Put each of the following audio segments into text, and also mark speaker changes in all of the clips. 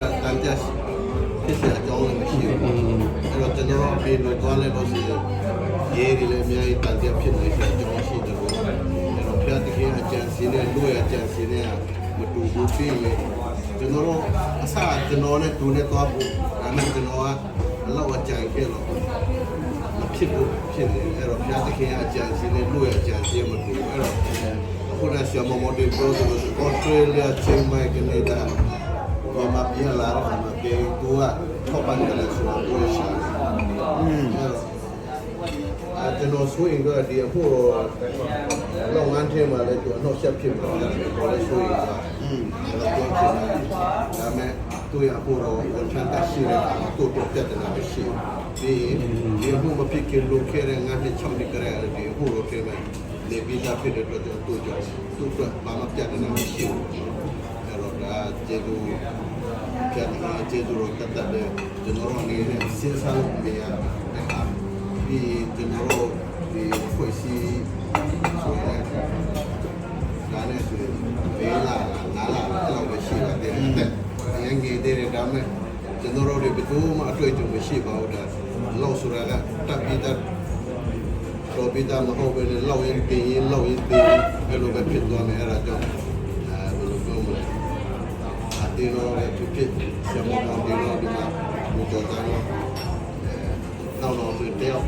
Speaker 1: Tantas che si aggiungono machine. Allora te ne ho appena quale cose ieri le mie tanti appena si aggiungono machine. Allora piatti che aggiungono lui aggiungono ma tu figli te ne ho sa te ne ho ne tu ne troppo a me te ne ho allora aggiungo ma più allora piatti che aggiungono lui aggiungono ma tu allora ora siamo molto in prodotto Australia, Chiang-Mai, Canada ma via la che tua toppa della sua voce te non so in gara di puro non anche ma le tue non sia più con le sue a me tu ya puro con tanta sire tutto piace da vicino di un più che lo che era anche ciò di creare di puro che le vita per tutto ma ma piace da vicino allora Gesù Gesù lo tratta di non senza di general di poesia dane su vela nala la vesciva de anche delle dame general di betul ma tu itu vesciva udah lo suraga tapi dah robita mau beli lo yang tinggi kalau begitu dua era jom belum adino itu siapa adino di mana mujotano no teo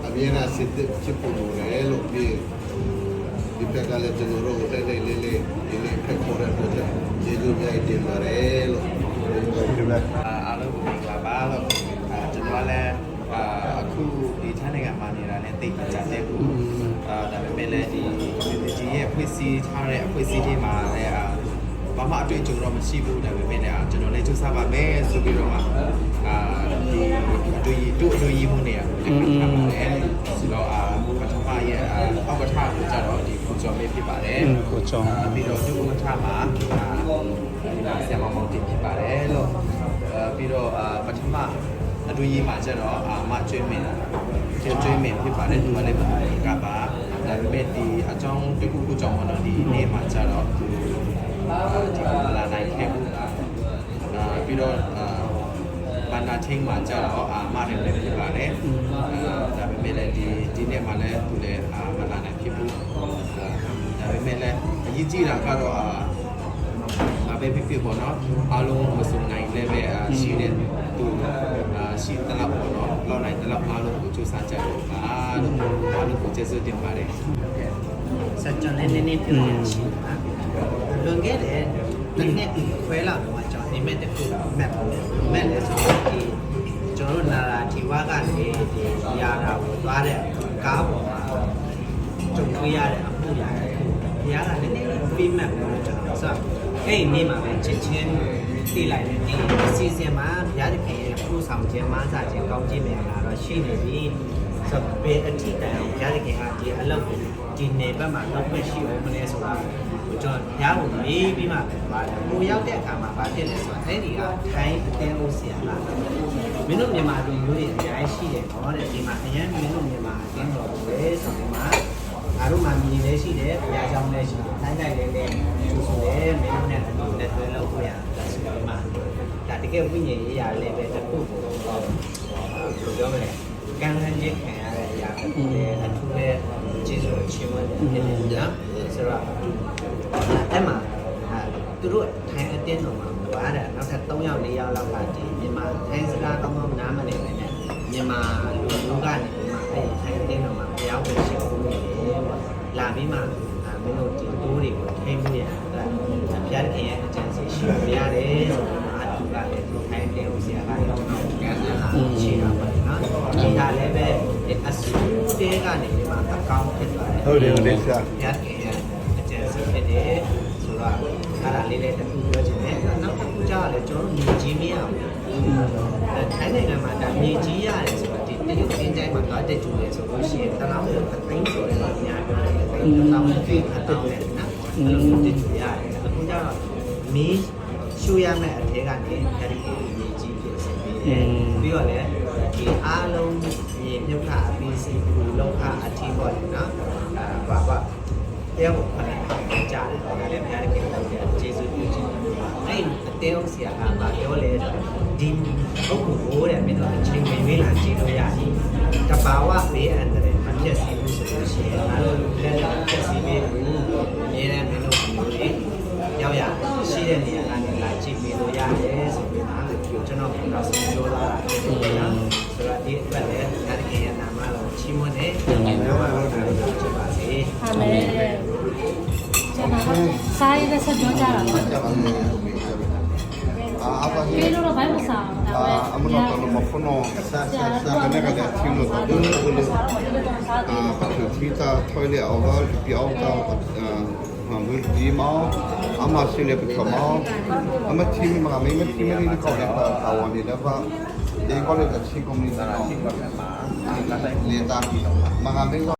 Speaker 1: avviene a sette tipo lo che di pegare il loro le pecore Gesù mi ha detto marello
Speaker 2: allora la bala generale aku di sana kan mana ni tik jadi aku dah memilih di dia puisi cara puisi di mana Mama tu jurus mesti bu dah memilih generale tu sama me sugi rumah di tu ibu ni so pertama ya apa pertama jadi di kucing mesti pada
Speaker 3: kucing
Speaker 2: bila tu pertama siapa mau tinggi pada lo bila pertama tu ibu macam mak cuy men mesti pada tu mana kapa dan di ajang tu kucing mana di ni macam di malah naik kebu bila mana ting macam mana yang lebih baik, tapi mela di ni mana tu le mana nak kipu, tapi mela ini lah kalau apa fikir bono, alung masuk naik level sini tu sini telap bono, lalu naik telap alung tu saja, alung tu jesu dia baik.
Speaker 4: Sejauh ini pilihan sih, longgar ni kuala macam ni macam map le so di ကျွန်တော်နာရာဒီဝါကနေဒီရာတာကိုသွားတဲ့ကားပေါ်မှာကြုံတွေ့ရတဲ့အမှုရာဒီရာကလည်းနည်းနည်းပေးမှတ်လို့ကျွန်တော်ဆိုအဲ့ဒီနေ့မှာပဲချက်ချင်းသိလိုက်တယ်ဒီအစီအစဉ်မှာဘုရားသခင်ရဲ့ပူဆောင်ခြင်းမဆာခြင်းကောင်းခြင်းများလာတော့ရှိနေပြီဆိုတော့ဘယ်အထိတိုင်အောင်ဘုရားသခင်ကဒီအလုပ်ကိုဒီနယ်ဘက်မှာလုပ်ခွင့်ရှိအောင်မလဲဆိုတာကျွန်တော်ဘုရားကိုမေးပြီးမှပါတယ်ကိုရောက်တဲ့အခါမှာဘာဖြစ်လဲဆိုတော့အဲ့ဒီကထိုင်းအတင်းလို့ဆရာလာမင်းတို့မြန်မာလူမျိုးတွေအများကြီးရှိတယ်ဟောတဲ့ဒီမှာအရင်မင်းတို့မြန်မာအတင်းတော်ပဲဆိုတော့ငါတို့မှမြင်လည်းရှိတယ်ဘုရားကြောင့်လည်းရှိတယ်တိုင်းတိုင်းလည်းကျူဆိုတယ်မင်းတို့နဲ့လက်တွဲလုပ်ခွင့်ရတယ်ဆိုတော့မှဒါတကယ်ဝိညာဉ်ရေးရလည်းပဲတစ်ခုကိုဘယ်လိုပြောမလဲကံလန်းခြင်းခံရတဲ့အရာတစ်ခုလည်းအထူးပဲကျေးဇူးချင်းဝင်ဖြစ်နေကြဆိုတော့အဲ့မှာသူတို့ထိုင်းအတင်းတော်မှာသွားတယ်နောက်ထပ်3ယောက်4ယောက်လောက်ကဒီမြန်မာထိုင်းစကားကောင်းကောင်းနားမလည်ပဲနဲ့မြန်မာလူမျိုးကနေမှအဲ့ထိုင်းအတင်းတော်မှာဘုရားကိုရှိခိုးနေတယ်လာပြီးမှမင်းတို့ဒီတိုးတွေကိုထိန်းမှုရတယ်ဘုရားခင်ရဲ့အကြံစီရှိပြရတယ်ဆိုတော့အတူကလည်းဒီထိုင်းအတင်းကိုဆရာကလည်းရှိတာပါနော်ဒီဟာလည်းပဲအဆူတဲကနေဒီမှာအကောင့်ဖြစ်သွားတယ်
Speaker 1: ဟုတ်တယ်ဆရာ
Speaker 4: ဘုရားခင်ရဲ့အကြံစီဖြစ်တယ်ဆိုတော့အဲ့ဒါလေးလည်းတစ်ခုပြောချင်တယ်နောက်တစ်ခုကျတော့လေကျွန်တော်မြေကြီးမရဘူးထိုင်းနိုင်ငံမှာဒါမြေကြီးရတယ်ဆိုတော့ဒီတရုတ်ပြည်တိုင်းမှာသွားတဲ့ကျူလေဆိုလို့ရှိရင်တလောင်းကိုအသိမ်းဆိုတယ်အများကြီးတယ်တလောင်းကိုသိအတောင်းတယ်နော်အဲ့လိုတကျူရတယ်အခုကျတော့မီးရှူရမယ့်အထဲကနေအဲ့ဒီမြေကြီးဖြစ်စေပြီးပြီးတော့လေဒီအားလုံးမြေမြုပ်ခအပီးစီကူလောက်ခအထီးပေါ့လေနော်ဘာတရားကိုဖတ်ကြားတယ်ဒါလည်းဘုရားခင်ရဲ့ကျေးဇူးပြုခြင်းအဲ့အ တဲအောင်ဆရာကပါပြောလဲဒီပုဂ္ဂိုလ်ကိုတဲ့မင်းတို့အချိန်ဝင်ဝင်လာကြည့်လို့ရတယ်တဘာဝဘေးအန္တရာယ်မဖြစ်စေဘူးဆိုလို့ရှိရင်ငါတို့လက်လာဖြစ်စီပြီးဘူးအမြဲတမ်းမင်းတို့မျိုးတွေရောက်ရရှိတဲ့နေရာကနေလာကြည့်ပြီးလို့ရတယ်ဆိုပြီးတော့ကျွန်တော်ကတော့ဆုံးပြောလာတာဖြစ်တယ်နော်ဆိုတော့ဒီအတွက်လည်းငါတကယ်နာမတော်ချီးမွမ်းနေတော့တော့ချစ်ပါစေ
Speaker 3: ဟာလေကျန်တာစားရတဲ့ဆက်ပြောကြတာပါ
Speaker 1: ကြပါမယ်အာဘာဟိ
Speaker 3: ပြေလို့တော့ဘိုင်းမစားဘူးဒါပေမဲ့
Speaker 1: အမနောတော့မဖနောစာကနေကတဲ့ချင်းလို့တော့ဘူးလို့ပတ်ထီတာထွေးလေအော်ပြောင်းတော့မွေးဒီမောင်အမဆီလေပထမအမတီမမမတီမရီကောက်တာအဝန်ဒီတော့ဒီကောလည်းချင်းကွန်မြူနတီ
Speaker 2: ရှိပါမယ်မှာလာတိုင်း
Speaker 1: လေတာမဟာမင်းက